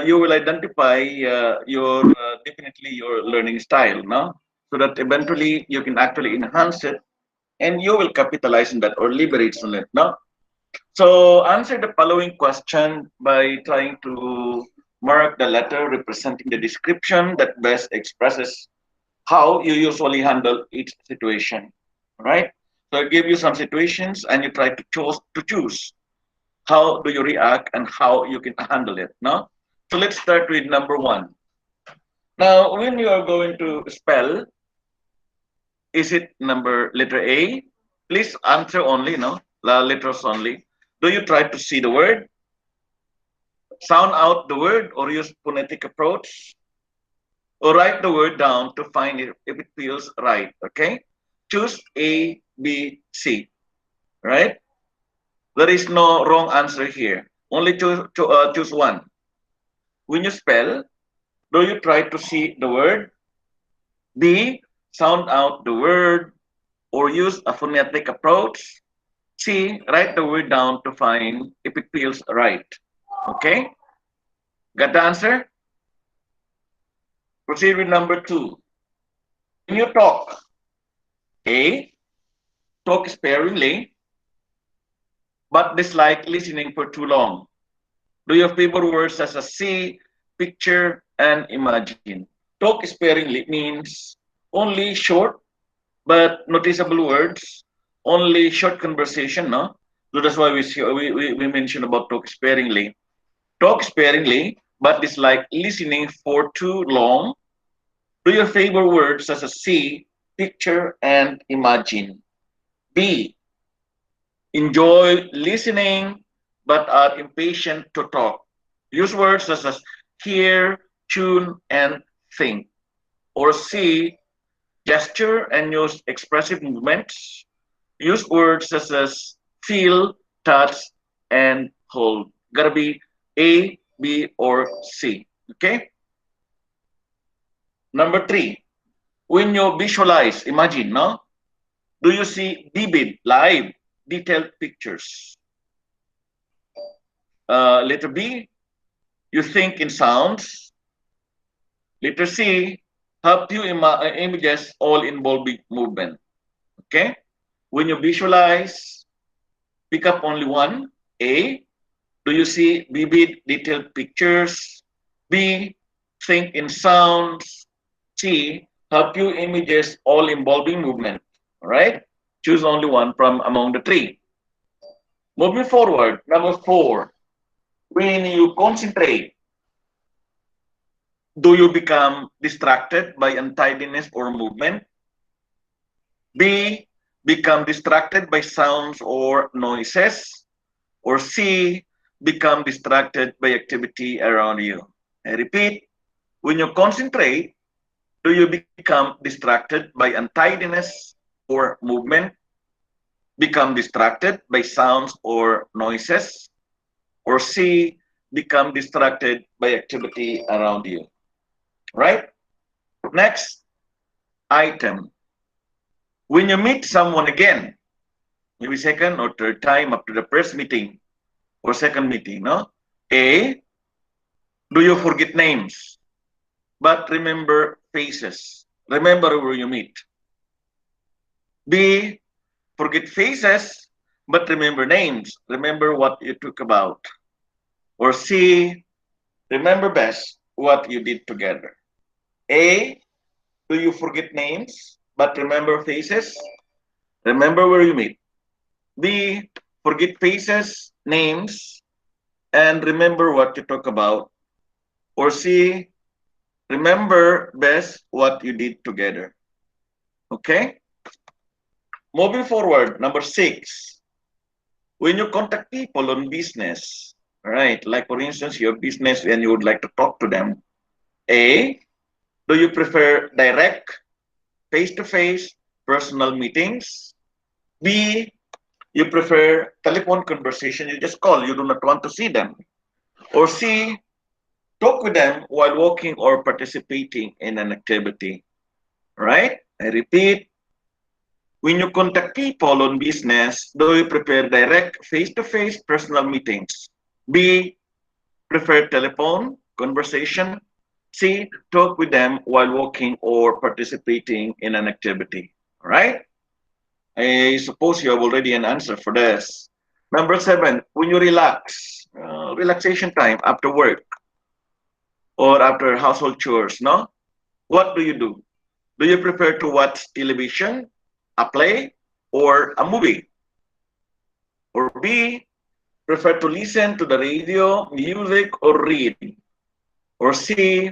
you will identify your definitely your learning style, no? So that eventually you can actually enhance it, and you will capitalize on that or leverage on it, no? So answer the following question by trying to mark the letter representing the description that best expresses how you usually handle each situation. Right? So I give you some situations and you try to choose how do you react and how you can handle it. No? So let's start with number one. Now, when you are going to spell, is it number letter A? Please answer only, no? La letters only. Do you try to see the word, sound out the word, or use phonetic approach, or write the word down to find it if it feels right? Okay, choose A, B, C. Right? There is no wrong answer here. Only choose one. When you spell, do you try to see the word? B, sound out the word or use a phonetic approach. C, write the word down to find if it feels right. Okay? Got the answer? Proceed with number two. When you talk, A, talk sparingly, but dislike listening for too long. Do you favor words such as see, picture, and imagine? Talk sparingly means only short but noticeable words, only short conversation, no? So that's why we mentioned about talk sparingly. Talk sparingly, but dislike listening for too long. Do you favor words such as see, picture, and imagine? B. Enjoy listening, but are impatient to talk. Use words such as hear, tune, and think. Or C. Gesture and use expressive movements. Use words such as feel, touch, and hold. Gotta be A, B, or C. Okay? Number three, when you visualize, imagine, no? Do you see vivid, live, detailed pictures? Letter B, you think in sounds. Letter C, help you images all involving movement. Okay? When you visualize, pick up only one. A, do you see vivid, detailed pictures? B, think in sounds. C, help you images all involving movement. All right? Choose only one from among the three. Moving forward, number four, when you concentrate, do you become distracted by untidiness or movement? B, become distracted by sounds or noises? Or C, become distracted by activity around you? I repeat, when you concentrate, do you become distracted by untidiness or movement? Become distracted by sounds or noises? Or C, become distracted by activity around you? Right? Next item. When you meet someone again, maybe second or third time after the first meeting or second meeting, no? A, do you forget names but remember faces? Remember where you meet. B, forget faces but remember names. Remember what you talk about. Or C, remember best what you did together. A, do you forget names but remember faces? Remember where you meet. B, forget faces, names, and remember what you talk about. Or C, remember best what you did together. Okay? Moving forward, number six. When you contact people on business, right? Like for instance, your business and you would like to talk to them. A, do you prefer direct, face-to-face, personal meetings? B, you prefer telephone conversation, you just call, you do not want to see them. Or C, talk with them while walking or participating in an activity. Right? I repeat, when you contact people on business, do you prefer direct face-to-face personal meetings? B, prefer telephone conversation. C, talk with them while walking or participating in an activity. All right? I suppose you have already an answer for this. Number 7, when you relax, relaxation time after work or after household chores, no? What do you do? Do you prefer to watch television, a play, or a movie? Or B, prefer to listen to the radio, music, or read? Or C,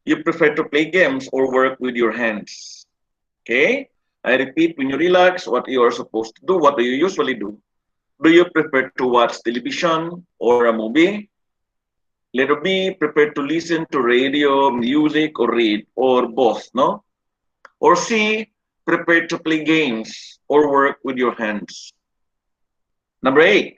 you prefer to play games or work with your hands? Okay? I repeat, when you relax, what you are supposed to do, what do you usually do? Do you prefer to watch television or a movie? Letter B, prefer to listen to radio, music, or read, or both, no? Or C, prefer to play games or work with your hands. Number 8,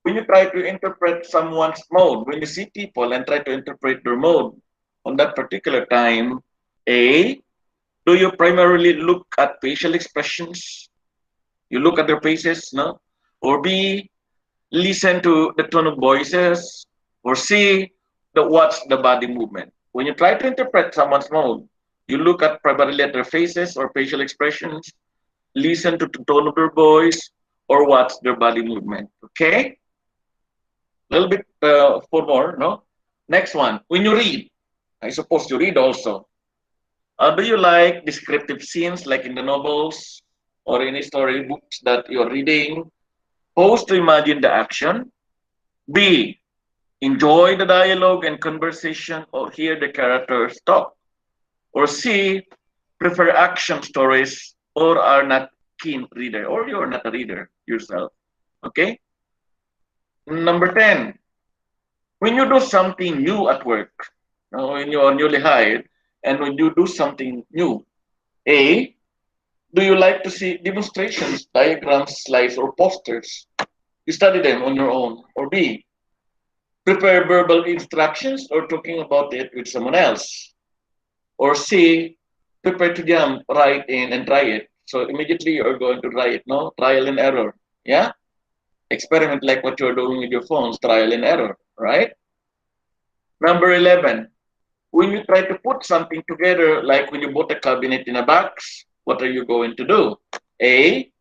when you try to interpret someone's mode, when you see people and try to interpret their mode on that particular time, A, do you primarily look at facial expressions? You look at their faces, no? Or B, listen to the tone of voices? Or C, watch the body movement? When you try to interpret someone's mode, you look at primarily at their faces or facial expressions, listen to the tone of their voice, or watch their body movement. Okay? A little bit for more, no? Next one, when you read, I suppose you read also. Do you like descriptive scenes like in the novels or any storybooks that you're reading? Pause to imagine the action. B, enjoy the dialogue and conversation or hear the characters talk. Or C, prefer action stories or are not keen reader or you're not a reader yourself. Okay? Number 10, when you do something new at work, when you are newly hired, and when you do something new, A, do you like to see demonstrations, diagrams, slides, or posters? You study them on your own. Or B, prepare verbal instructions or talking about it with someone else. Or C, prepare to jump right in and try it. So immediately you're going to try it, no? Trial and error. Yeah? Experiment like what you're doing with your phones, trial and error, right? Number 11, when you try to put something together, like when you bought a cabinet in a box, what are you going to do? A,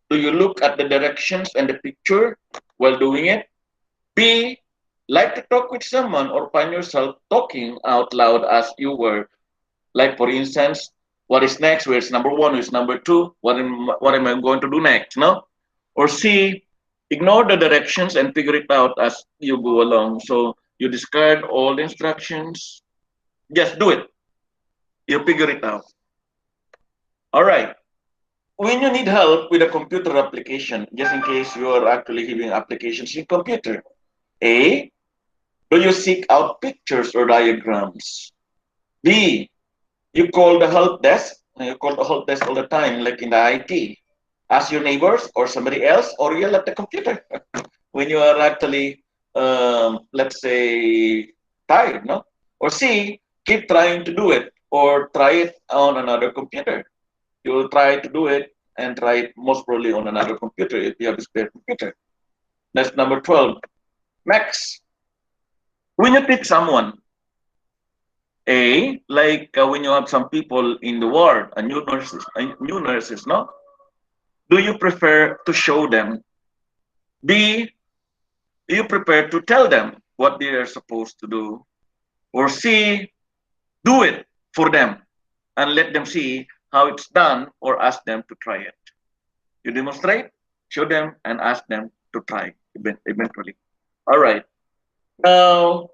do you look at the directions and the picture while doing it? B, like to talk with someone or find yourself talking out loud as you work. Like for instance, what is next? Where's number 1? Where's number 2? What am I going to do next? No? Or C, ignore the directions and figure it out as you go along. So you discard all the instructions. Just do it. You figure it out. All right. When you need help with a computer application, just in case you are actually having applications in computer, A, do you seek out pictures or diagrams? B, you call the help desk. You call the help desk all the time, like in the IT. Ask your neighbors or somebody else, or yell at the computer when you are actually, let's say, tired, no? Or C, keep trying to do it, or try it on another computer. You will try to do it and try it most probably on another computer if you have a spare computer. That's number 12. Next, when you teach someone, A, like when you have some people in the ward, new nurses, no? Do you prefer to show them? B, do you prefer to tell them what they are supposed to do? Or C, do it for them and let them see how it's done or ask them to try it. You demonstrate, show them, and ask them to try eventually. All right. Now,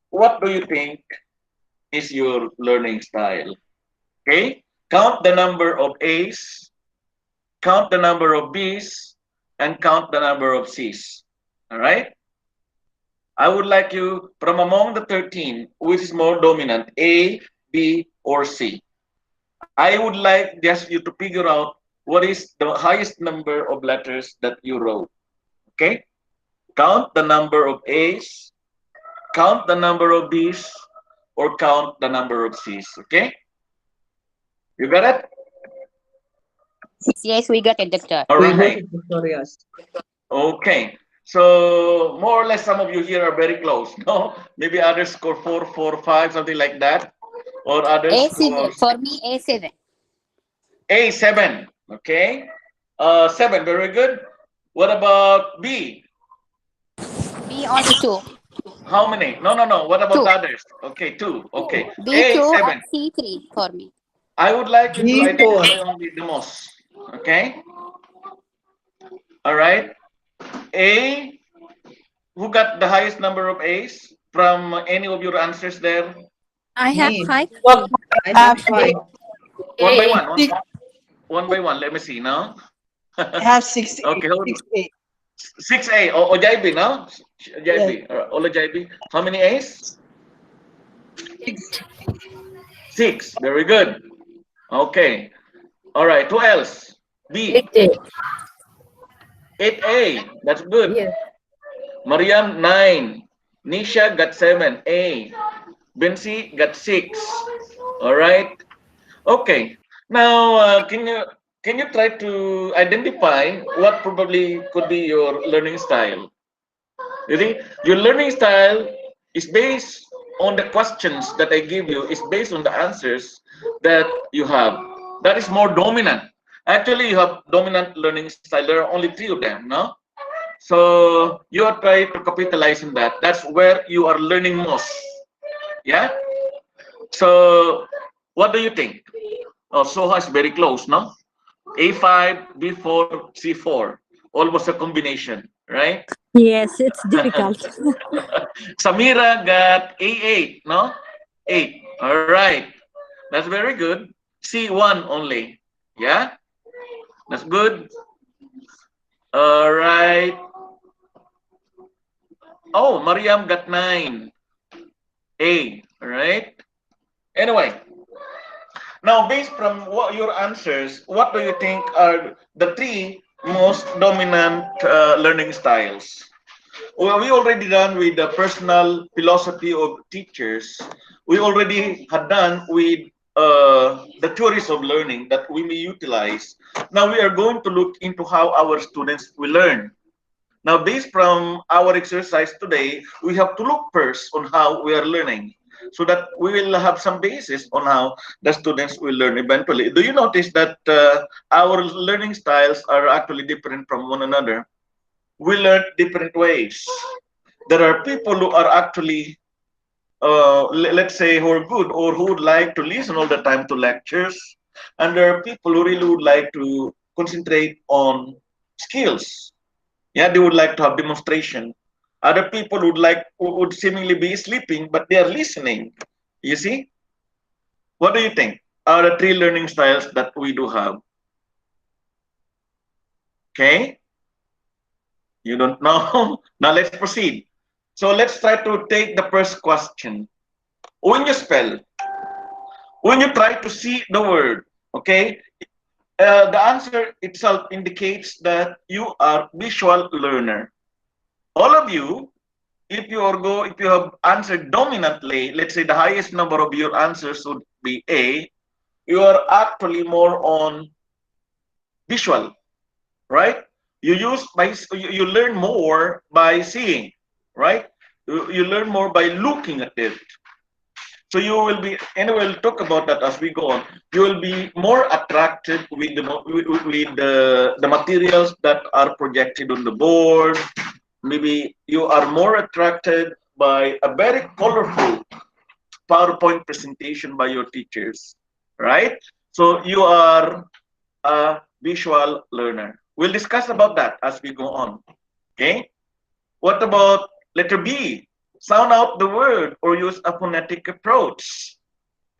what do you think is your learning style? Okay. Count the number of A's, count the number of B's, and count the number of C's. All right. I would like you, from among the 13, which is more dominant, A, B, or C? I would like just you to figure out what is the highest number of letters that you wrote. Okay? Count the number of A's, count the number of B's, or count the number of C's. Okay? You got it? Yes, we got it, doctor. All We got right. it, Victorious. Okay. So more or less, some of you here are very close. No, maybe others score 4, 4, 5, something like that, or others score A7. For me, A7. A7. Okay, 7. Very good. What about B? B only 2. How many? No, no, no. What about 2. the others? Okay, 2. Okay, B2 and A7. C3 for me. I would like you to G4. identify only the most. Okay. All right. A. Who got the highest number of A's from any of your answers there? I have Me. 5. I have 5. One by one. Six, One by one. Let me see now. I have 6 Okay, 8. hold 6 on. 8. 6A. O JB, no? Yes. JB. Ola JB. How many A's? 6. 6. Very good. Okay. All right. Who else? B. 8. 8A. That's good. Yes. Mariam, 9. Nisha got 7. A. Bensi got 6. All right. Okay. Now, can you try to identify what probably could be your learning style? You see, your learning style is based on the questions that I give you, is based on the answers that you have. That is more dominant. Actually, you have dominant learning style. There are only 3 of them, no? So you are trying to capitalize on that. That's where you are learning most. Yeah. So what do you think? Oh, Soha is very close, no? A5, B4, C4, almost a combination, right? Yes, it's difficult. Samira got A8, no? 8. All right. That's very good. C1 only. Yeah? That's good. All right. Oh, Mariam got 9. A. All right. Anyway, now based from what your answers, what do you think are the 3 most dominant learning styles? Well, we already done with the personal philosophy of teachers. We already had done with the theories of learning that we may utilize. Now we are going to look into how our students will learn. Now, based from our exercise today, we have to look first on how we are learning so that we will have some basis on how the students will learn eventually. Do you notice that our learning styles are actually different from one another? We learn different ways. There are people who are actually, let's say, who are good or who would like to listen all the time to lectures. And there are people who really would like to concentrate on skills. Yeah, they would like to have demonstration. Other people would seemingly be sleeping, but they are listening. You see? What do you think are the 3 learning styles that we do have? Okay? You don't know? Now let's proceed. So let's try to take the first question. When you spell, when you try to see the word, okay, the answer itself indicates that you are visual learner. All of you, if you have answered dominantly, let's say the highest number of your answers would be A, you are actually more on visual, right? You learn more by seeing, right? You learn more by looking at it. So you will be, and we'll talk about that as we go on. You will be more attracted with the materials that are projected on the board. Maybe you are more attracted by a very colorful PowerPoint presentation by your teachers, right? So you are a visual learner. We'll discuss about that as we go on. Okay. What about letter B? Sound out the word or use a phonetic approach.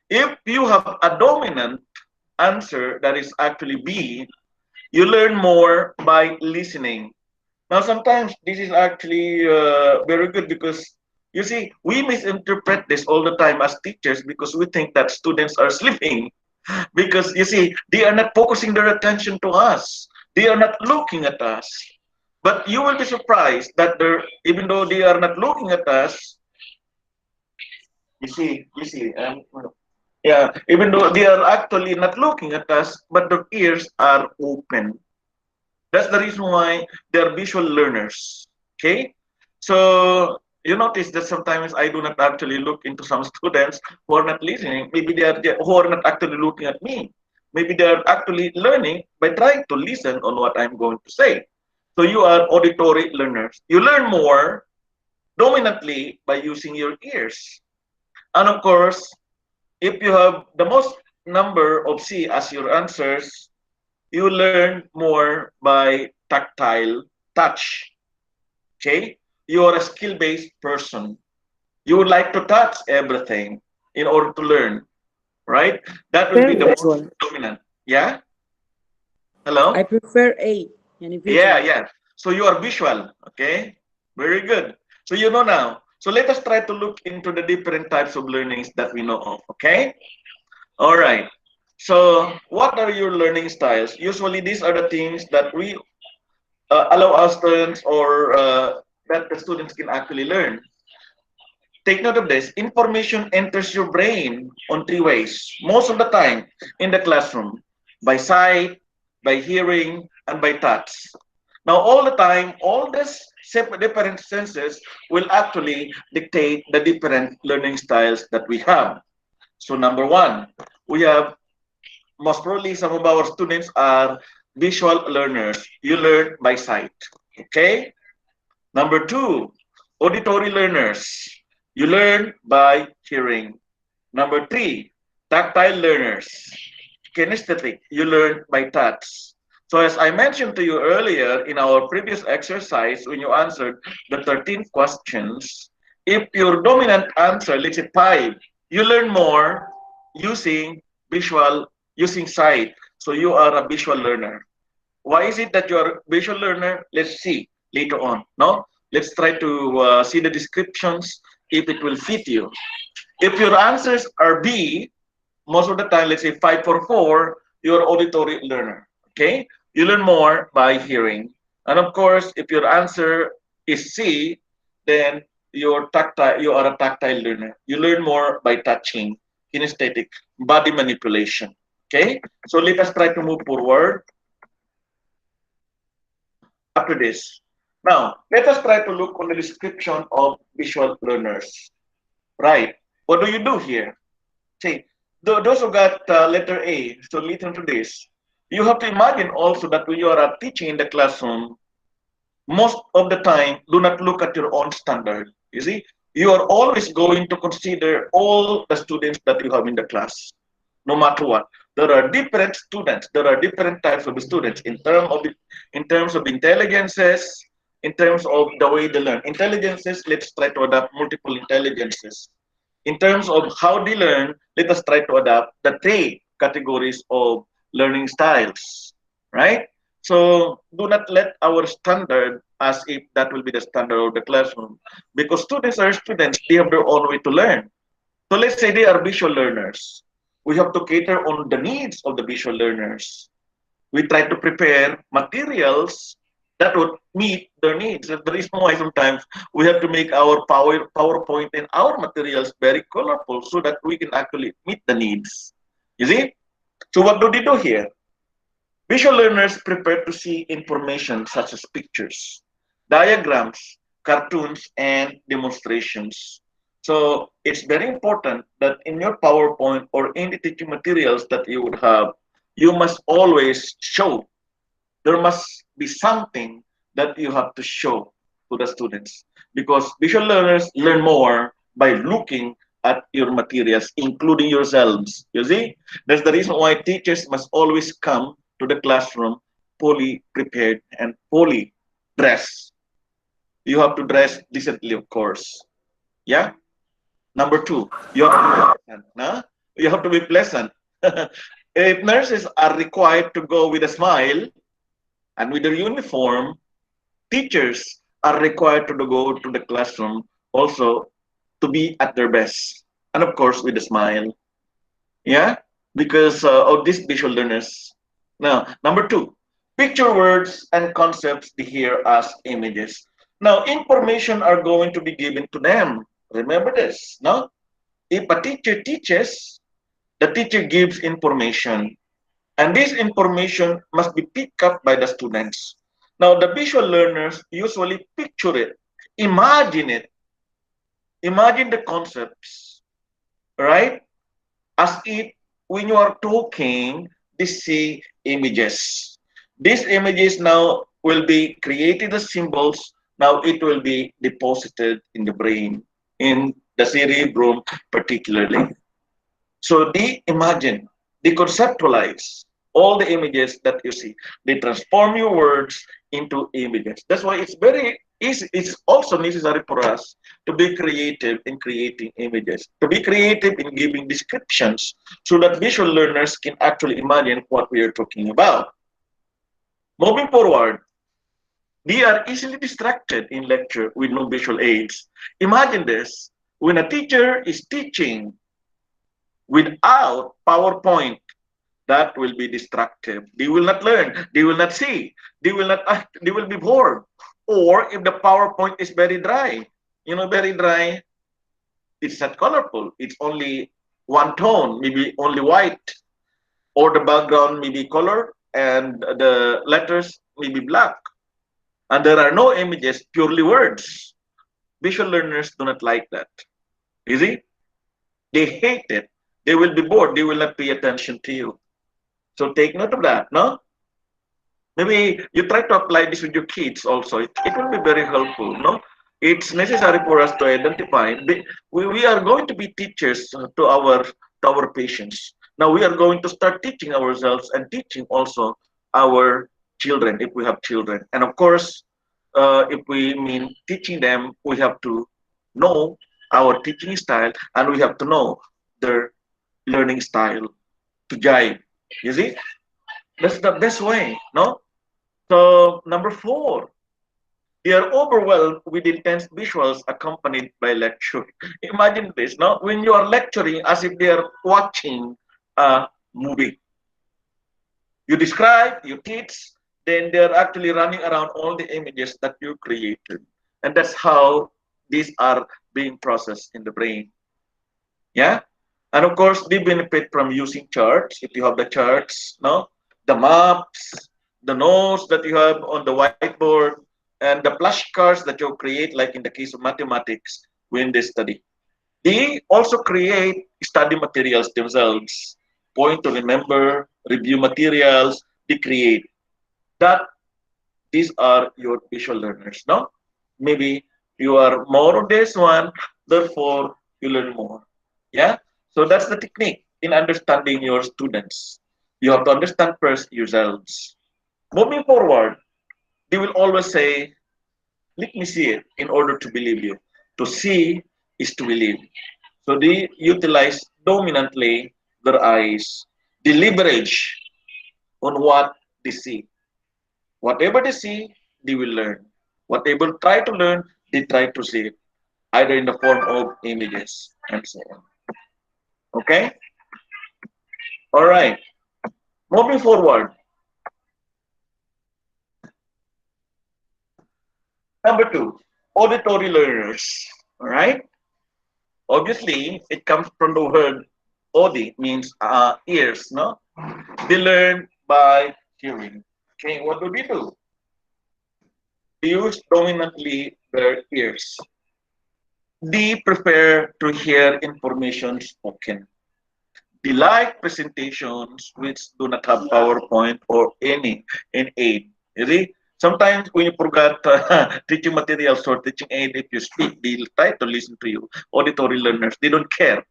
If you have a dominant answer that is actually B, you learn more by listening. Now, sometimes this is actually very good because you see, we misinterpret this all the time as teachers because we think that students are sleeping. Because you see, they are not focusing their attention to us. They are not looking at us. But you will be surprised that even though they are not looking at us, yeah, even though they are actually not looking at us, but their ears are open. That's the reason why they are visual learners. Okay, so you notice that sometimes I do not actually look into some students who are not listening. Maybe who are not actually looking at me. Maybe they are actually learning by trying to listen on what I'm going to say. So you are auditory learners. You learn more dominantly by using your ears. And of course, if you have the most number of C as your answers, you learn more by tactile touch. Okay? You are a skill-based person. You would like to touch everything in order to learn, right? That will be Very the most visual. dominant. Yeah? I Hello? prefer A, yani Yeah, visual. yeah. So you are visual. Okay? Very good. So you know now. So let us try to look into the different types of learnings that we know of. Okay? All right. So what are your learning styles? Usually these are the things that we allow our students or that the students can actually learn. Take note of this. Information enters your brain on three ways. Most of the time in the classroom. By sight, by hearing, and by touch. Now all the time, all these different senses will actually dictate the different learning styles that we have. So number one, we have most probably some of our students are visual learners. You learn by sight. Okay? Number two, auditory learners. You learn by hearing. Number three, tactile learners. Kinesthetic, you learn by touch. So as I mentioned to you earlier in our previous exercise, when you answered the 13 questions, if your dominant answer, let's say 5, you learn more using visual, using sight. So you are a visual learner. Why is it that you're a visual learner? Let's see later on. No, let's try to see the descriptions if it will fit you. If your answers are B, most of the time, let's say 5 for 4, you're auditory learner. Okay, you learn more by hearing, and of course, if your answer is C, then you're tactile. You are a tactile learner. You learn more by touching, kinesthetic, body manipulation. Okay, so let us try to move forward after this. Now, let us try to look on the description of visual learners. Right. What do you do here? See, those who got letter A, so listen to this. You have to imagine also that when you are teaching in the classroom, most of the time, do not look at your own standard. You see, you are always going to consider all the students that you have in the class, no matter what. There are different students. There are different types of students in terms of intelligences, in terms of the way they learn. Intelligences, let's try to adapt multiple intelligences. In terms of how they learn, let us try to adapt the three categories of learning styles, right? So do not let our standard as if that will be the standard of the classroom, because students are students, they have their own way to learn. So let's say they are visual learners. We have to cater on the needs of the visual learners. We try to prepare materials that would meet their needs. That's the reason why sometimes we have to make our PowerPoint and our materials very colorful so that we can actually meet the needs. You see? So what do they do here? Visual learners prepare to see information such as pictures, diagrams, cartoons, and demonstrations. So it's very important that in your PowerPoint or in the teaching materials that you would have, you must always show. There must be something that you have to show to the students, because visual learners learn more by looking at your materials, including yourselves. You see, that's the reason why teachers must always come to the classroom fully prepared and fully dressed. You have to dress decently, of course. Yeah. Number two, you have to be pleasant. Nah? You have to be pleasant. If nurses are required to go with a smile and with their uniform, teachers are required to go to the classroom also to be at their best. And of course, with a smile. Yeah, because of these visual learners. Now, number two, picture words and concepts they hear as images. Now, information are going to be given to them. Remember this, no? If a teacher teaches, the teacher gives information, and this information must be picked up by the students. Now, the visual learners usually picture it, imagine it, imagine the concepts, right? As if when you are talking, they see images. These images now will be created as symbols. Now it will be deposited in the brain, in the cerebrum particularly. So they imagine, they conceptualize all the images that you see. They transform your words into images. That's why it's very easy. It's also necessary for us to be creative in creating images, to be creative in giving descriptions so that visual learners can actually imagine what we are talking about. Moving forward, they are easily distracted in lecture with no visual aids. Imagine this, when a teacher is teaching without PowerPoint, that will be destructive. They will not learn. They will not see. They will not act. They will be bored. Or if the PowerPoint is very dry, very dry, it's not colorful. It's only one tone, maybe only white, or the background may be colored and the letters may be black. And there are no images, purely words. Visual learners do not like that. You see? They hate it. They will be bored. They will not pay attention to you. So take note of that, no? Maybe you try to apply this with your kids also. It will be very helpful, no? It's necessary for us to identify. We are going to be teachers to our patients. Now we are going to start teaching ourselves and teaching also our children if we have children. And of course, if we mean teaching them, we have to know our teaching style and we have to know their learning style to guide. You see? That's the best way, no? So number 4, they are overwhelmed with intense visuals accompanied by lecture. Imagine this, no? When you are lecturing as if they are watching a movie. You describe, you teach, then they're actually running around all the images that you created. And that's how these are being processed in the brain. Yeah? And of course, they benefit from using charts. If you have the charts, no? The maps, the notes that you have on the whiteboard, and the flashcards that you create, like in the case of mathematics, when they study. They also create study materials themselves, point to remember, review materials, they create. That these are your visual learners, no? Maybe you are more on this one, therefore you learn more. Yeah? So that's the technique in understanding your students. You have to understand first yourselves. Moving forward, they will always say, let me see it in order to believe you. To see is to believe. So they utilize dominantly their eyes. They leverage on what they see. Whatever they see, they will learn. Whatever try to learn, they try to see it, either in the form of images and so on. Okay? All right. Moving forward. Number 2, auditory learners. All right? Obviously, it comes from the word audi, means ears, no? They learn by hearing. Okay, what do they do? They use dominantly their ears. They prefer to hear information spoken. They like presentations which do not have PowerPoint or any aid. You see, sometimes when you forgot teaching materials or teaching aid, if you speak, they'll try to listen to you. Auditory learners, they don't care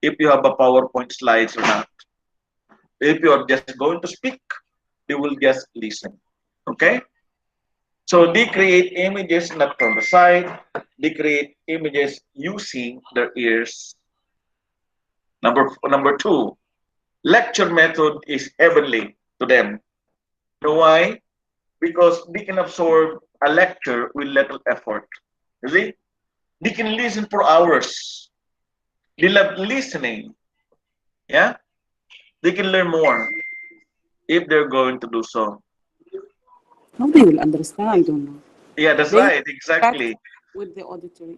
if you have a PowerPoint slides or not. If you are just going to speak, they will just listen. Okay? So they create images not from the side, they create images using their ears. Number 2, lecture method is heavenly to them. You know why? Because they can absorb a lecture with little effort. You see? They can listen for hours. They love listening. Yeah? They can learn more if they're going to do so. How they will understand, I don't know. Yeah, that's They right. Exactly. with the auditory.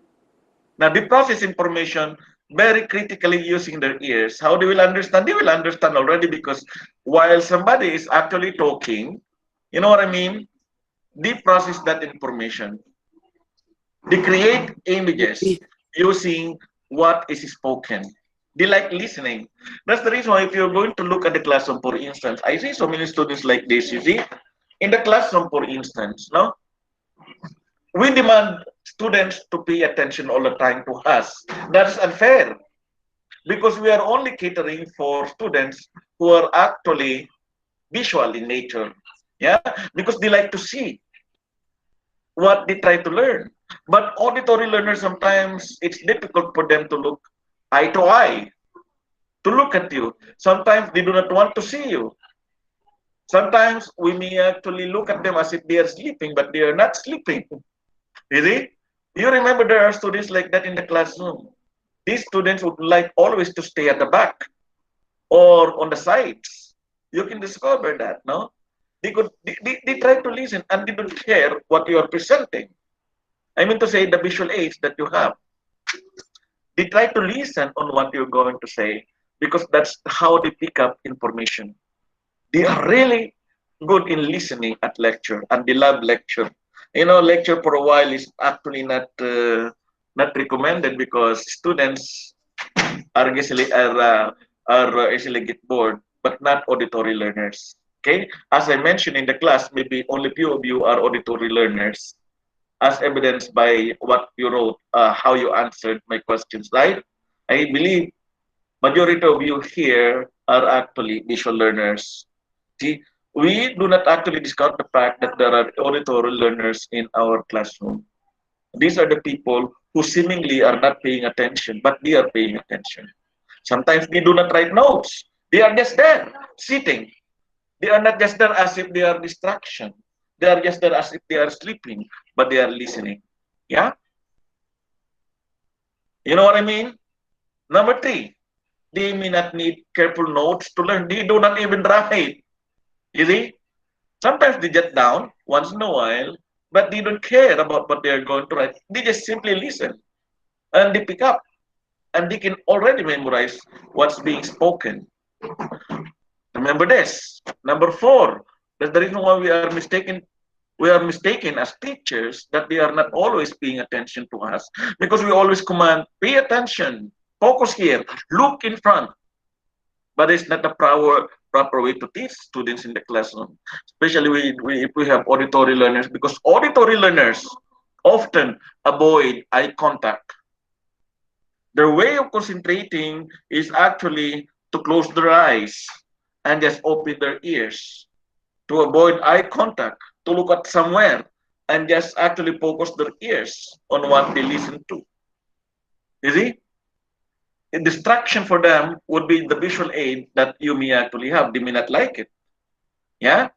Now, they process information very critically using their ears. How they will understand? They will understand already because while somebody is actually talking, you know what I mean? they process that information. They create images using what is spoken. They like listening. That's the reason why if you're going to look at the classroom, for instance, I see so many students like this, you see. In the classroom, for instance, no, we demand students to pay attention all the time to us. That's unfair because we are only catering for students who are actually visual in nature. Yeah, because they like to see what they try to learn. But auditory learners, sometimes it's difficult for them to look eye to eye, to look at you. Sometimes they do not want to see you. Sometimes we may actually look at them as if they are sleeping, but they are not sleeping. You see? You remember there are students like that in the classroom. These students would like always to stay at the back or on the sides. You can discover that, no? They try to listen and they don't care what you are presenting. I mean to say the visual aids that you have. They try to listen on what you're going to say because that's how they pick up information. They are really good in listening at lecture and they love lecture. You know, lecture for a while is actually not recommended because students are easily get bored, but not auditory learners. Okay, as I mentioned in the class, maybe only few of you are auditory learners, as evidenced by what you wrote, how you answered my questions, right? I believe majority of you here are actually visual learners. See, we do not actually discount the fact that there are auditory learners in our classroom. These are the people who seemingly are not paying attention, but they are paying attention. Sometimes they do not write notes. They are just there, sitting. They are not just there as if they are distraction. They are just there as if they are sleeping, but they are listening. Yeah? You know what I mean? Number three, they may not need careful notes to learn. They do not even write. You see? Sometimes they jot down once in a while, but they don't care about what they are going to write. They just simply listen and they pick up and they can already memorize what's being spoken. Remember this. Number four, that's the reason why we are mistaken. We are mistaken as teachers that they are not always paying attention to us because we always command, pay attention, focus here, look in front. But it's not the proper way to teach students in the classroom, especially if we have auditory learners, because auditory learners often avoid eye contact. Their way of concentrating is actually to close their eyes and just open their ears to avoid eye contact, to look at somewhere and just actually focus their ears on what they listen to. You see? A distraction for them would be the visual aid that you may actually have. They may not like it. Yeah?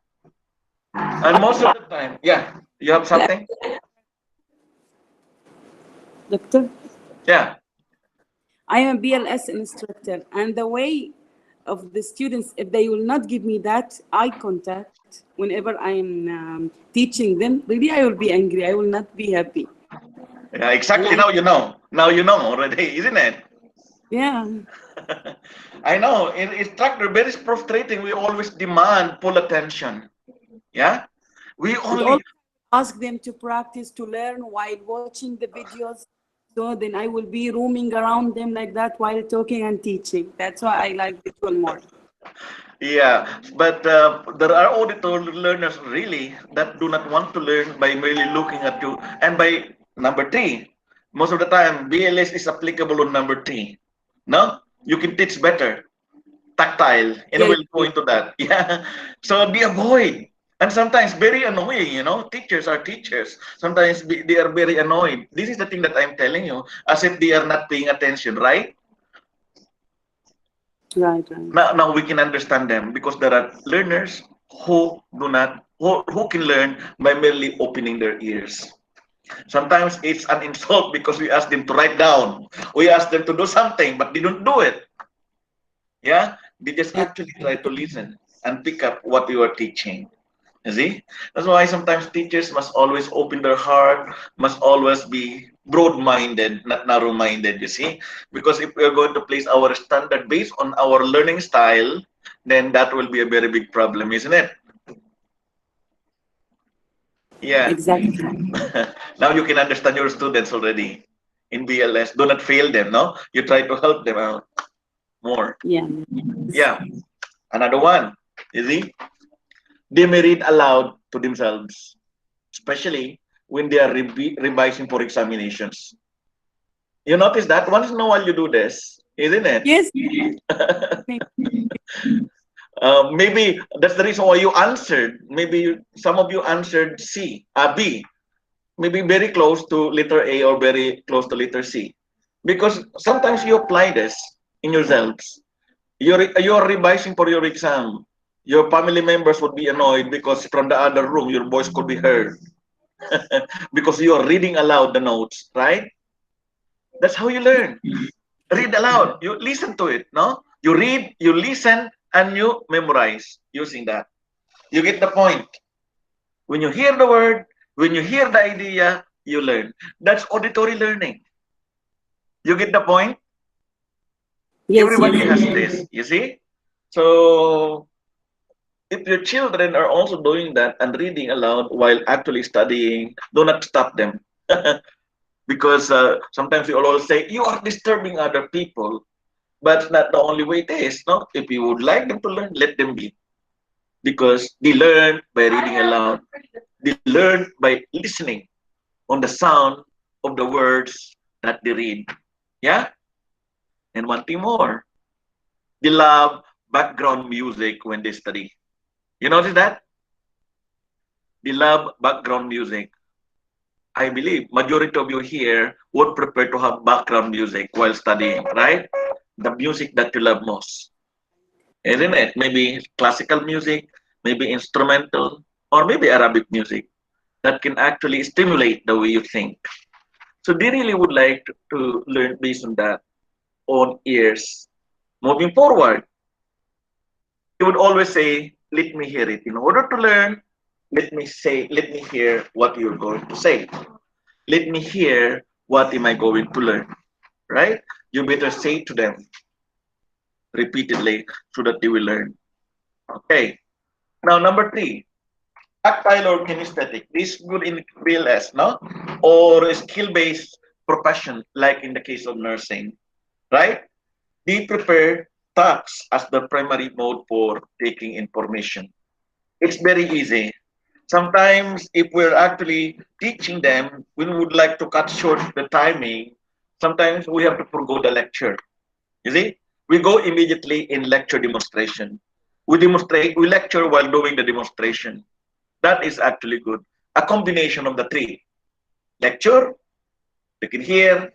And most of the time, yeah, you have something? Doctor, Yeah. I am a BLS instructor, and the way of the students, if they will not give me that eye contact whenever I'm teaching them, really I will be angry. I will not be happy. Yeah, exactly. And Now you know. Now you know already, isn't it? yeah, I know. In instructor, very frustrating. We always demand full attention. Yeah? We and only also ask them to practice to learn while watching the videos. So then I will be roaming around them like that while talking and teaching. That's why I like visual more. Yeah, but there are auditory learners really that do not want to learn by merely looking at you. And by number three, most of the time, BLS is applicable on number three. No, you can teach better, tactile, and Yeah, we'll go into that. Yeah, so they avoid. And sometimes very annoying, you know, teachers are teachers. Sometimes they are very annoyed. This is the thing that I'm telling you, as if they are not paying attention, right? right, right. Now we can understand them because there are learners who do not who can learn by merely opening their ears. Sometimes it's an insult because we ask them to write down, we ask them to do something, but they don't do it. Yeah, they just Yeah. actually try to listen and pick up what you are teaching. You see, that's why sometimes teachers must always open their heart, must always be broad-minded, not narrow-minded. You see, because if we are going to place our standard based on our learning style, then that will be a very big problem, isn't it? Yeah. Exactly. Now you can understand your students already in BLS. Do not fail them, no? You try to help them out more. Yeah. Yeah. Another one, you see? They may read aloud to themselves, especially when they are revising for examinations. You notice that once in a while you do this, isn't it? Yes. Maybe that's the reason why you answered. Maybe some of you answered B, maybe very close to letter A or very close to letter C. Because sometimes you apply this in yourselves. You're revising for your exam. Your family members would be annoyed because from the other room your voice could be heard because you are reading aloud the notes, right? That's how you learn. Read aloud. You listen to it, no? You read, you listen, and you memorize using that. You get the point. When you hear the word, when you hear the idea, you learn. That's auditory learning. You get the point? Yes. Everybody Yes. has this, you see? So if your children are also doing that and reading aloud while actually studying, do not stop them. Because sometimes you will always say, you are disturbing other people. But it's not the only way it is. No? If you would like them to learn, let them be. Because they learn by reading aloud. They learn by listening on the sound of the words that they read. Yeah? And one thing more. They love background music when they study. You notice that? They love background music. I believe majority of you here would prefer to have background music while studying, right? The music that you love most, isn't it? Maybe classical music, maybe instrumental, or maybe Arabic music that can actually stimulate the way you think. So they really would like to learn based on that, on ears. Moving forward, they would always say, let me hear it. In order to learn, let me hear what you're going to say. Let me hear what am I going to learn, right? You better say to them repeatedly so that they will learn. Okay. Now, number three, tactile or kinesthetic. This is good in BLS, no? Or a skill-based profession, like in the case of nursing, right? They prepare touch as the primary mode for taking information. It's very easy. Sometimes, if we're actually teaching them, we would like to cut short the timing. Sometimes we have to forgo the lecture. You see, we go immediately in lecture demonstration. We lecture while doing the demonstration. That is actually good. A combination of the three. Lecture, you can hear,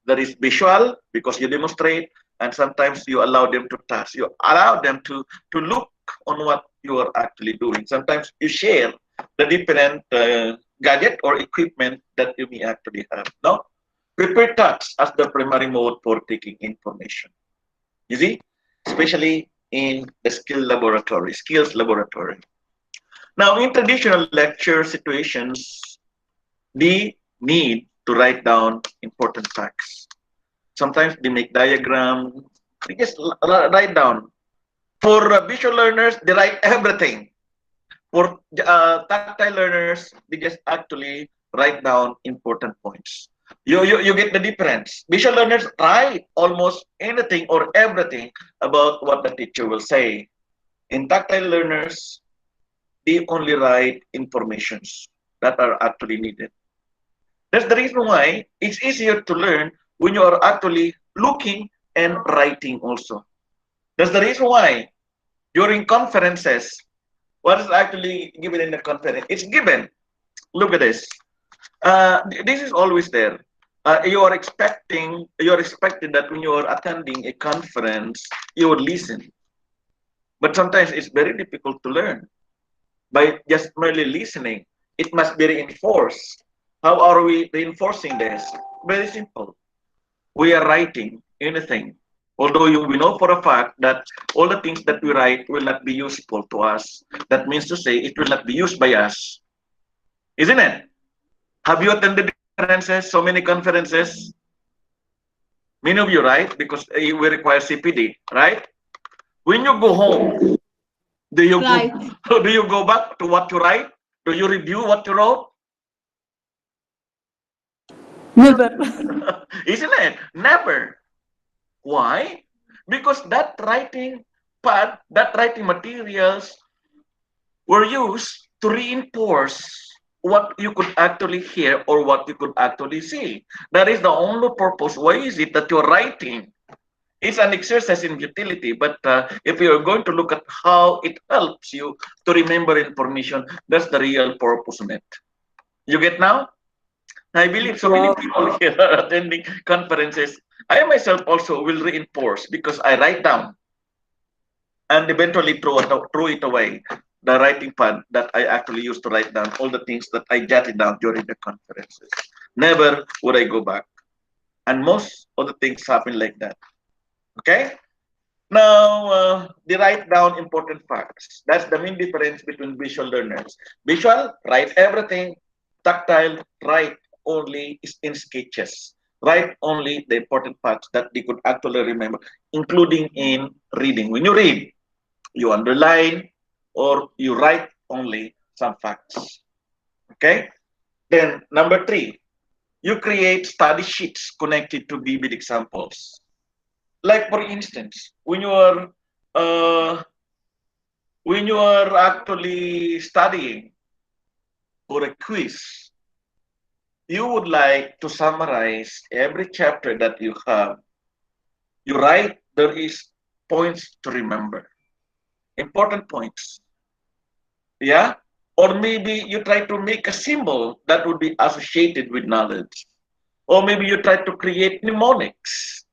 there is visual because you demonstrate, and sometimes you allow them to touch. You allow them to look on what you are actually doing. Sometimes you share the different gadget or equipment that you may actually have. No? Prepare touch as the primary mode for taking information. You see? Especially in the skills laboratory. Now, in traditional lecture situations, they need to write down important facts. Sometimes they make diagram. They just write down. For visual learners, they write everything. For tactile learners, they just actually write down important points. You get the difference. Visual learners write almost anything or everything about what the teacher will say. In tactile learners, they only write informations that are actually needed. That's the reason why it's easier to learn when you are actually looking and writing also. That's the reason why during conferences, what is actually given in the conference? It's given. Look at this. This is always there. You are expecting that when you are attending a conference, you would listen. But sometimes it's very difficult to learn by just merely listening. It must be reinforced. How are we reinforcing this? Very simple. We are writing anything. Although we know for a fact that all the things that we write will not be useful to us. That means to say it will not be used by us. Isn't it? Have you attended conferences, so many conferences? Many of you, right? Because we require CPD, right? When you go home, do you go, Right. do you go back to what you write? Do you review what you wrote? Never. Isn't it? Never. Why? Because that writing pad, that writing materials were used to reinforce what you could actually hear or what you could actually see. That is the only purpose. Why is it that you're writing? It's an exercise in utility, but if you're going to look at how it helps you to remember information, that's the real purpose of it. You get now? I believe so many Wow. people here are attending conferences. I myself also will reinforce because I write down and eventually throw it away. The writing pad that I actually used to write down all the things that I jotted down during the conferences. Never would I go back. And most of the things happen like that. Okay? Now, they write down important facts. That's the main difference between visual learners. Visual, write everything. Tactile, write only in sketches. Write only the important facts that they could actually remember, including in reading. When you read, you underline or you write only some facts. Okay? Then, number 3, you create study sheets connected to vivid examples. Like for instance, uh, when you are actually studying for a quiz, you would like to summarize every chapter that you have. You write there is points to remember, important points. Yeah? Or maybe you try to make a symbol that would be associated with knowledge. Or maybe you try to create mnemonics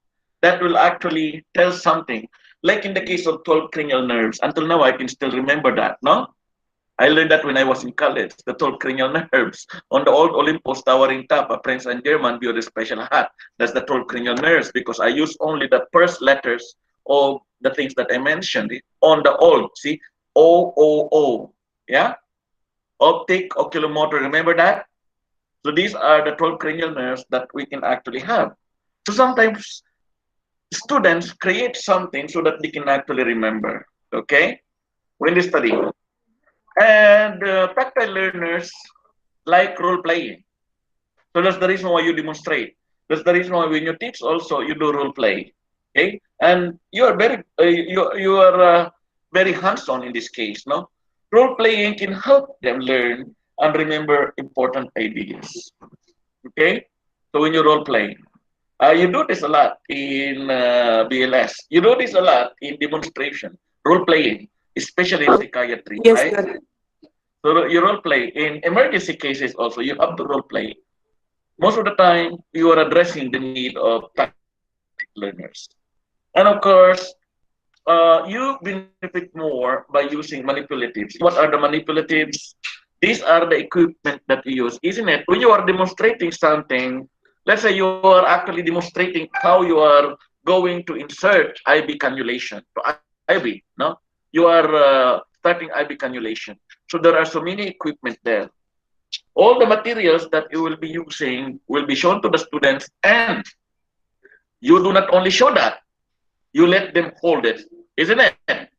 that will actually tell something. Like in the case of 12 cranial nerves, until now I can still remember that, no? I learned that when I was in college, the 12 cranial nerves. On the old Olympus towering top, a Prince and German built a special hat. That's the 12 cranial nerves because I use only the first letters of the things that I mentioned on the old. See, O, O, O. Yeah? Optic, oculomotor. Remember that? So these are the 12 cranial nerves that we can actually have. So sometimes students create something so that they can actually remember, okay, when they study. And tactile learners like role playing. So that's the reason why you demonstrate. That's the reason why when you teach also you do role play, okay. And you are very hands-on in this case, no. Role playing can help them learn and remember important ideas, okay. So when you role play, you do this a lot in BLS. You do this a lot in demonstration, role playing, especially in psychiatry, Yes, right? sir. So you role play in emergency cases also. You have to role play. Most of the time, you are addressing the need of tactic learners, and of course, you benefit more by using manipulatives. What are the manipulatives? These are the equipment that you use, isn't it? When you are demonstrating something, let's say you are actually demonstrating how you are going to insert IV cannulation to IV, no? You are starting IV cannulation. So there are so many equipment there. All the materials that you will be using will be shown to the students, and you do not only show that, you let them hold it, isn't it?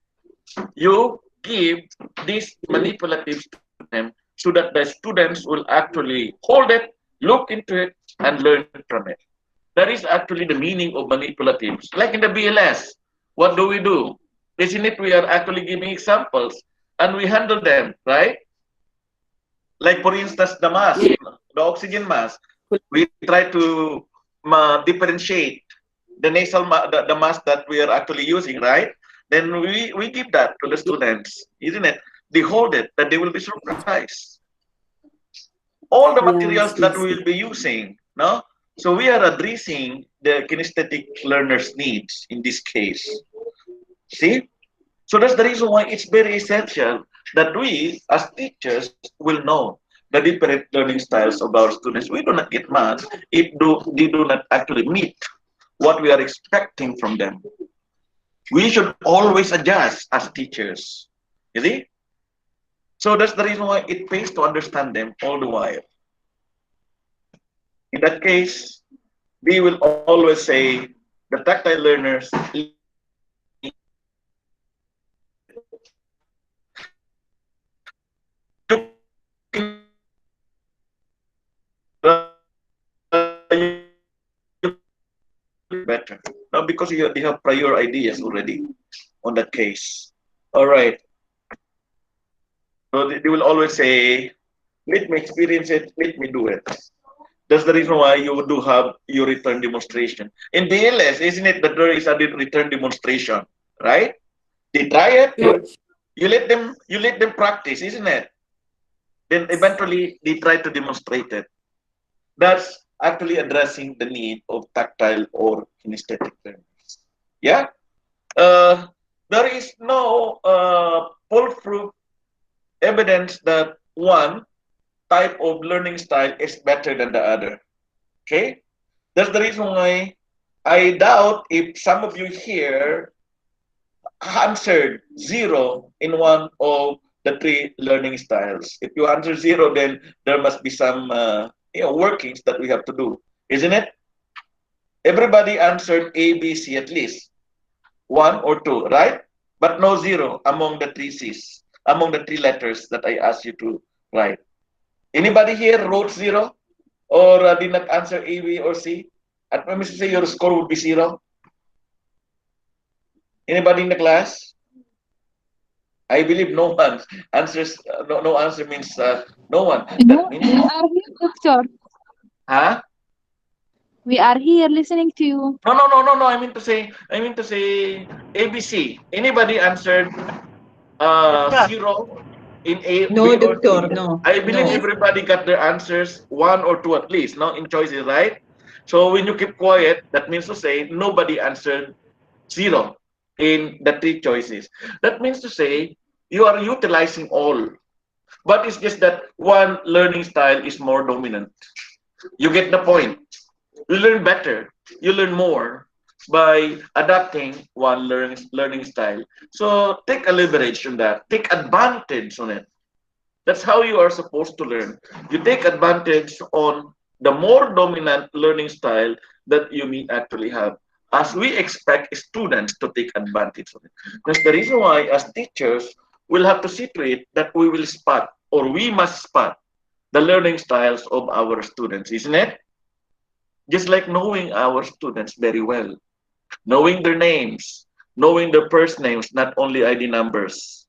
You give these manipulatives to them so that the students will actually hold it, look into it, and learn from it. That is actually the meaning of manipulatives. Like in the BLS, what do we do? Isn't it we are actually giving examples and we handle them, right? Like for instance, the mask, the oxygen mask. We try to differentiate the the mask that we are actually using, right? Then we give that to the students, isn't it? They hold it, that they will be surprised. All the materials Yes, that yes. we will be using, no? So we are addressing the kinesthetic learner's needs in this case. See? So that's the reason why it's very essential that we, as teachers, will know the different learning styles of our students. We do not get mad if they do not actually meet what we are expecting from them. We should always adjust as teachers. You see? So that's the reason why it pays to understand them all the while. In that case, we will always say the tactile learners look learn better. Now, because they have prior ideas already on that case. All right. So they will always say, let me experience it, let me do it. That's the reason why you do have your return demonstration. In BLS, isn't it that there is a return demonstration, right? They try it, Sure. you let them practice, isn't it? Then eventually they try to demonstrate it. That's actually addressing the need of tactile or kinesthetic learners. Yeah? Uh, there is no foolproof evidence that one type of learning style is better than the other. Okay? That's the reason why I doubt if some of you here answered zero in one of the three learning styles. If you answer zero, then there must be some workings that we have to do, isn't it? Everybody answered A, B, C at least one or two, right? But no zero among the three C's, among the three letters that I asked you to write. Anybody here wrote zero or did not answer A, B, or C? At let me say your score would be zero. Anybody in the class? I believe no one answers. No answer means no one. That No, means, we are here, doctor. huh? We are here listening to you. No. I mean to say ABC. Anybody answered zero in A, No, B, or doctor, C? no, I believe no. everybody got their answers one or two at least, no, in choices, right? So when you keep quiet, that means to say nobody answered zero in the three choices. That means to say you are utilizing all, but it's just that one learning style is more dominant. You get the point. You learn better, you learn more by adapting one learning style. So take a leverage on that, take advantage on it. That's how you are supposed to learn. You take advantage on the more dominant learning style that you may actually have, as we expect students to take advantage of it. That's the reason why, as teachers, we'll have to see to it that we will spot, or we must spot, the learning styles of our students, isn't it? Just like knowing our students very well, knowing their names, knowing their first names, not only ID numbers,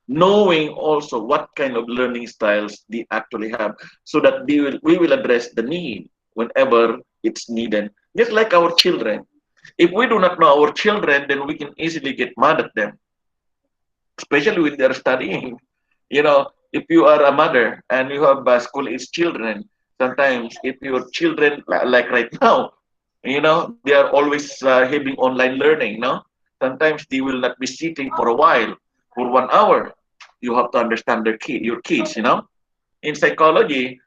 knowing also what kind of learning styles they actually have, so that we will address the need whenever it's needed. Just like our children. If we do not know our children, then we can easily get mad at them, especially when they're studying. You know, if you are a mother and you have school-age children, sometimes if your children, like right now, they are always having online learning, no? Sometimes they will not be sitting for a while, for 1 hour. You have to understand your kids. In psychology,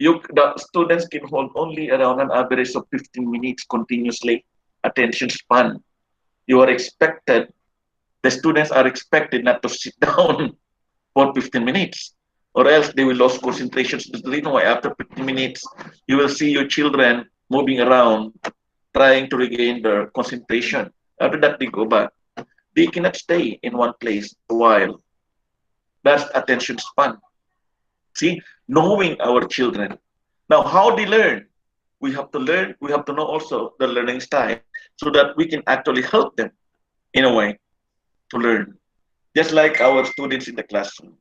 the students can hold only around an average of 15 minutes continuously attention span. You are expected The students are expected not to sit down for 15 minutes, or else they will lose concentration. So the reason why after 15 minutes, you will see your children moving around, trying to regain their concentration. After that, they go back. They cannot stay in one place a while. That's attention span. See, knowing our children. Now, how they learn? We have to learn, we have to know also the learning style so that we can actually help them in a way to learn. Just like our students in the classroom.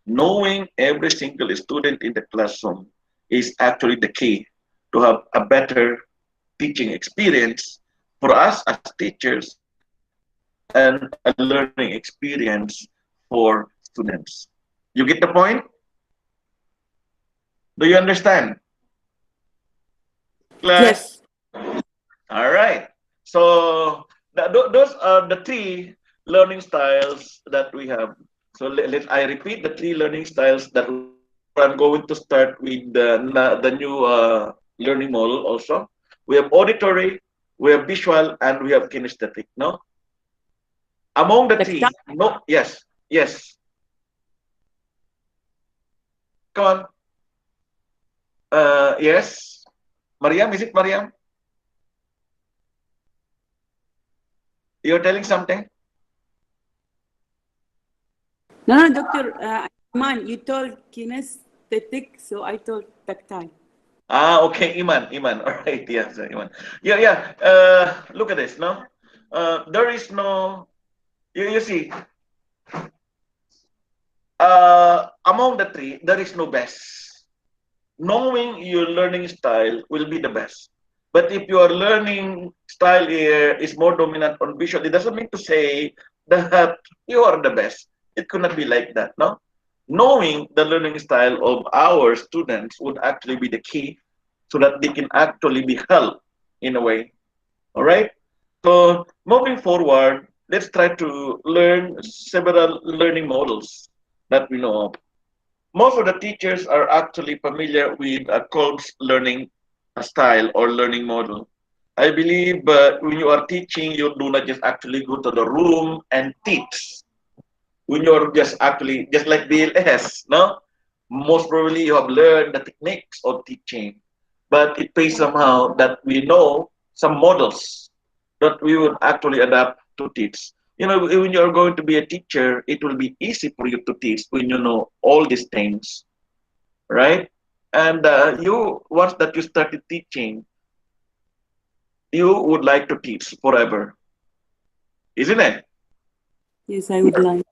Knowing every single student in the classroom is actually the key to have a better teaching experience for us as teachers and a learning experience for students. You get the point? Do you understand? Class? Yes. All right. So those are the three learning styles that we have. So I repeat the three learning styles that we have before I'm going to start with the new learning model also. We have auditory, we have visual, and we have kinesthetic. No, among the three, Tactile. no, yes. Come on. Yes. Mariam, is it Mariam? You're telling something? No, doctor. Man, you told kinesthetic, so I told tactile. Ah, okay, Iman. All right, yes, Iman. Yeah, yeah. Look at this, no? There is no, you see, among the three, there is no best. Knowing your learning style will be the best. But if your learning style here is more dominant on visual, it doesn't mean to say that you are the best. It could not be like that, no? Knowing the learning style of our students would actually be the key so that they can actually be helped in a way. All right? So moving forward, let's try to learn several learning models that we know of. Most of the teachers are actually familiar with a Kolb's learning style or learning model. I believe when you are teaching, you do not just actually go to the room and teach. When you're just actually, just like BLS, no? Most probably you have learned the techniques of teaching, but it pays somehow that we know some models that we would actually adapt to teach. You know, when you're going to be a teacher, it will be easy for you to teach when you know all these things, right? And once that you started teaching, you would like to teach forever, isn't it? Yes, I would like.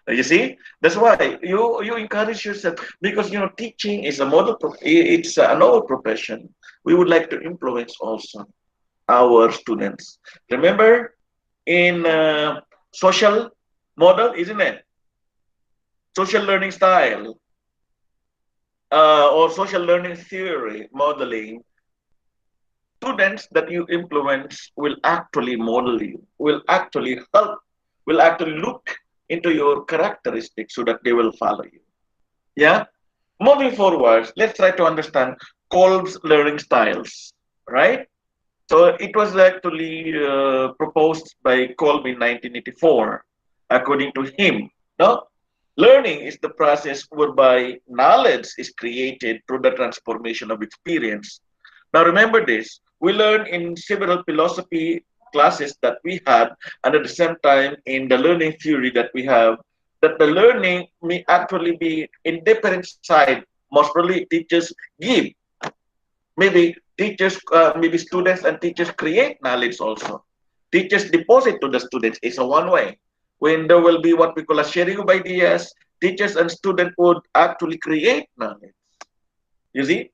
You see, that's why you encourage yourself because teaching is a model. It's a noble profession. We would like to influence also our students. Remember, in social model, isn't it? Social learning style or social learning theory modeling. Students that you influence will actually model you, will actually help, will actually look into your characteristics so that they will follow you. Yeah. Moving forward, let's try to understand Kolb's learning styles, right? So it was actually proposed by Kolb in 1984. According to him, no? Learning is the process whereby knowledge is created through the transformation of experience. Now remember this, we learn in several philosophy classes that we had, and at the same time in the learning theory that we have, that the learning may actually be in different side. Most probably teachers give, maybe teachers, maybe students and teachers create knowledge also. Teachers deposit to the students is a one way. When there will be what we call a sharing of ideas, teachers and students would actually create knowledge. You see,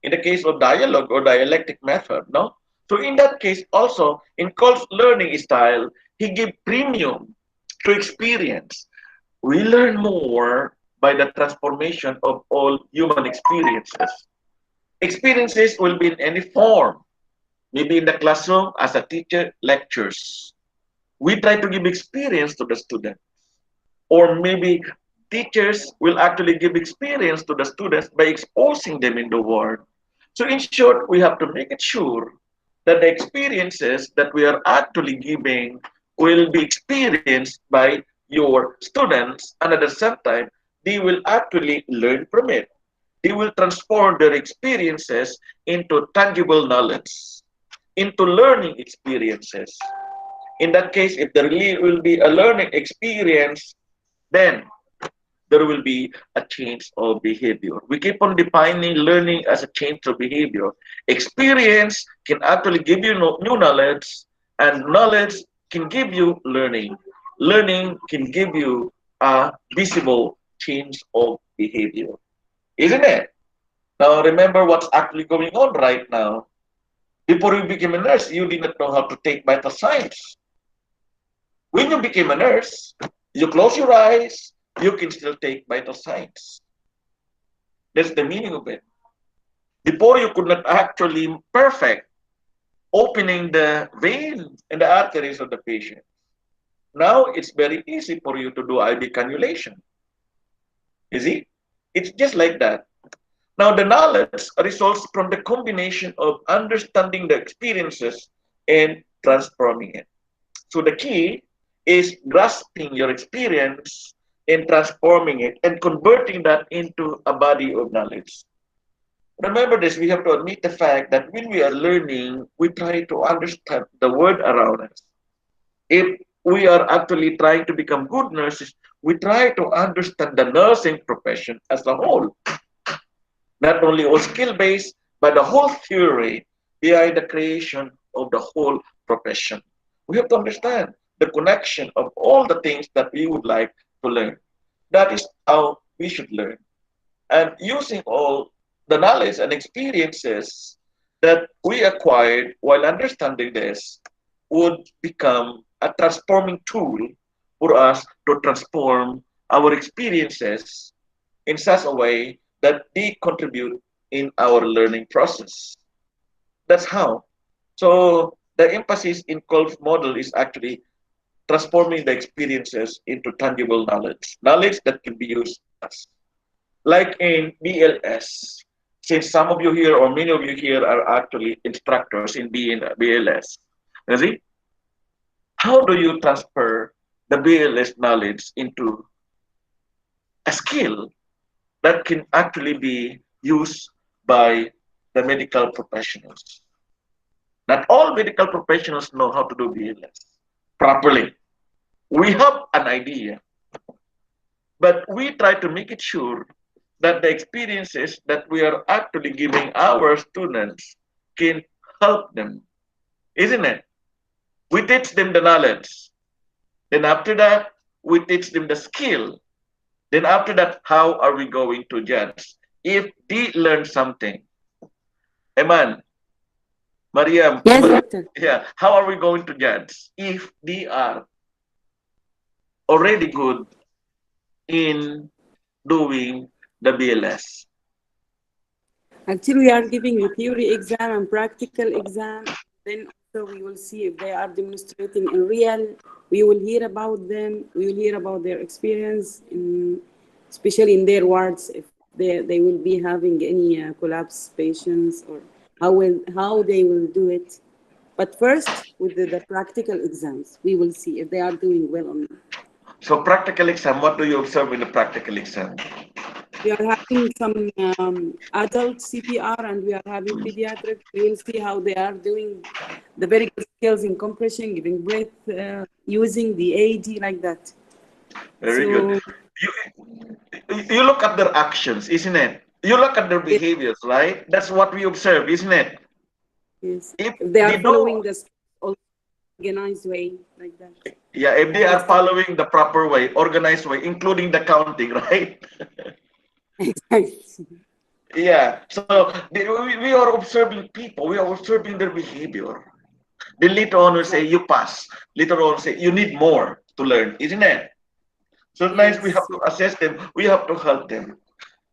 in the case of dialogue or dialectic method, no? So in that case, also in Cole's learning style, he give premium to experience. We learn more by the transformation of all human experiences. Experiences will be in any form, maybe in the classroom as a teacher lectures. We try to give experience to the student, or maybe teachers will actually give experience to the students by exposing them in the world. So in short, we have to make it sure that the experiences that we are actually giving will be experienced by your students, and at the same time, they will actually learn from it. They will transform their experiences into tangible knowledge, into learning experiences. In that case, if there really will be a learning experience, then there will be a change of behavior. We keep on defining learning as a change of behavior. Experience can actually give you new knowledge, and knowledge can give you learning. Learning can give you a visible change of behavior, isn't it? Now, remember what's actually going on right now. Before you became a nurse, you did not know how to take vital signs. When you became a nurse, you close your eyes, you can still take vital signs. That's the meaning of it. Before you could not actually perfect opening the vein and the arteries of the patient. Now it's very easy for you to do IV cannulation. You see? It's just like that. Now the knowledge results from the combination of understanding the experiences and transforming it. So the key is grasping your experience and transforming it and converting that into a body of knowledge. Remember this, we have to admit the fact that when we are learning, we try to understand the world around us. If we are actually trying to become good nurses, we try to understand the nursing profession as a whole. Not only all skill-based, but the whole theory behind the creation of the whole profession. We have to understand the connection of all the things that we would like to learn. That is how we should learn. And using all the knowledge and experiences that we acquired while understanding this would become a transforming tool for us to transform our experiences in such a way that they contribute in our learning process. That's how. So the emphasis in Kolb's model is actually transforming the experiences into tangible knowledge, knowledge that can be used as. Like in BLS, since some of you here or many of you here are actually instructors in BLS, you see, how do you transfer the BLS knowledge into a skill that can actually be used by the medical professionals? Not all medical professionals know how to do BLS properly. We have an idea, but we try to make it sure that the experiences that we are actually giving our students can help them, isn't it? We teach them the knowledge. Then after that, we teach them the skill. Then after that, how are we going to judge if they learn something? Eman, Mariam, Yes, doctor. yeah, how are we going to judge if they are already good in doing the BLS? Actually, we are giving a theory exam and practical exam. Then also we will see if they are demonstrating in real. We will hear about them. We will hear about their experience, especially in their wards, if they will be having any collapse patients or how they will do it. But first, with the practical exams, we will see if they are doing well or not. So practical exam, what do you observe in the practical exam? We are having some adult CPR and we are having pediatric. We will see how they are doing the very good skills in compression, giving breath, using the AED like that. Very good. You look at their actions, isn't it? You look at their behaviors, right? That's what we observe, isn't it? Yes. If If they are they following do, the organized way like that. yeah, if they are following the proper way, organized way, including the counting, right? Yeah. So we are observing people. We are observing their behavior. Then later on we say you pass. Later on say you need more to learn, isn't it? Sometimes we have to assess them. We have to help them.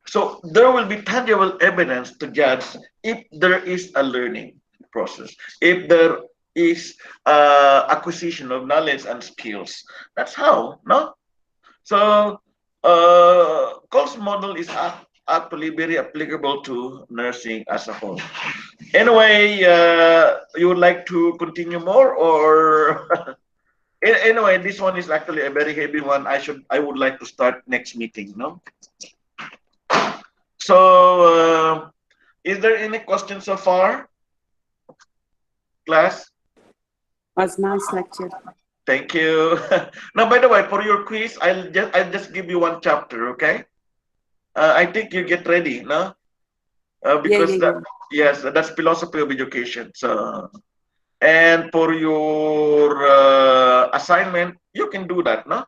So there will be tangible evidence to judge if there is a learning process, if there is acquisition of knowledge and skills. That's how, no? So Cole's model is actually very applicable to nursing as a whole. Anyway, you would like to continue more, or anyway, this one is actually a very heavy one. I would like to start next meeting, no? So, is there any questions so far, class? Was nice lecture. Thank you. Now, by the way, for your quiz, I'll just give you one chapter, okay? I think you get ready, no? Because yes, that's philosophy of education. So, and for your assignment, you can do that, no?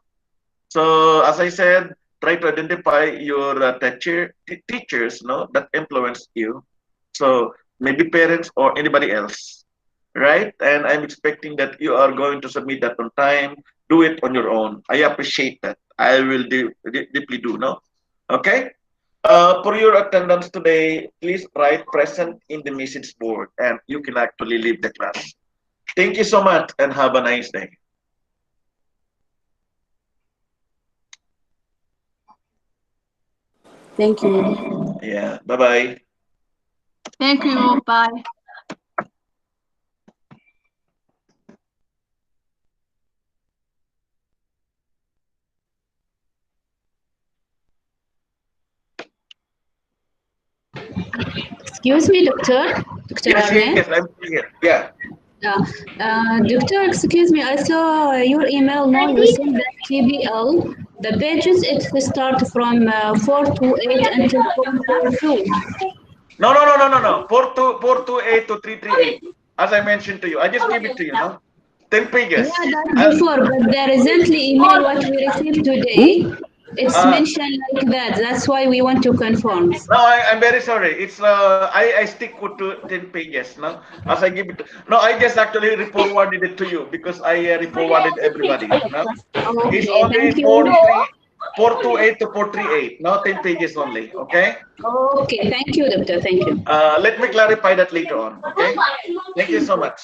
So, as I said, try to identify your teachers, no, that influence you. So maybe parents or anybody else, right? And I'm expecting that you are going to submit that on time. Do it on your own. I appreciate that. I will deeply do, no? Okay. For your attendance today, please write present in the message board, and you can actually leave the class. Thank you so much, and have a nice day. Thank you. Yeah. Bye-bye. Thank you. Bye. Excuse me, doctor. Dr. Yes, Arnel. yes, I'm here. Yeah. Doctor, excuse me. I saw your email now. You said that TBL The pages, it start from 428 until 442. No. 428 to 338. As I mentioned to you, I just give it to you, no? 10 Yeah, pages. that's before, but the recently email what we received today, it's Uh, mentioned like that. That's why we want to confirm. no, I'm very sorry. It's I stick with 10 pages, no? As I give it. No, I just actually forwarded it to you because I forwarded everybody, no? It's Okay, only thank you. 428 to 438, no 10 pages only. Okay. Okay, thank you, doctor. Thank you. Let me clarify that later on. Okay. Thank you so much.